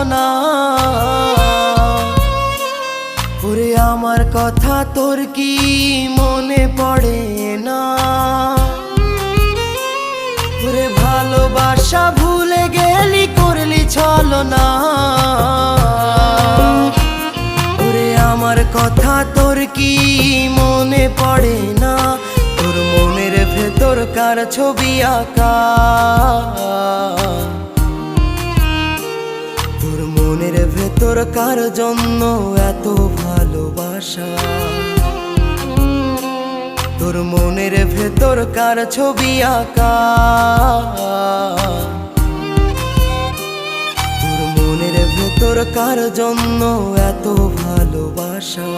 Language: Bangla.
ছলনা। ওরে আমার কথা তোর কি মনে পড়ে না? ওরে ভালোবাসা ভুলে গেলি, করলি ছলনা। ওরে আমার কথা তোর কি মনে পড়ে না? তোর মনের ভেতর কার ছবি আঁকা? তোর মনের ভেতর কার জন্য এত ভালোবাসা? তোর মনের ভেতর কার ছবি আঁকা? তোর মনের ভেতর কার জন্য এত ভালোবাসা?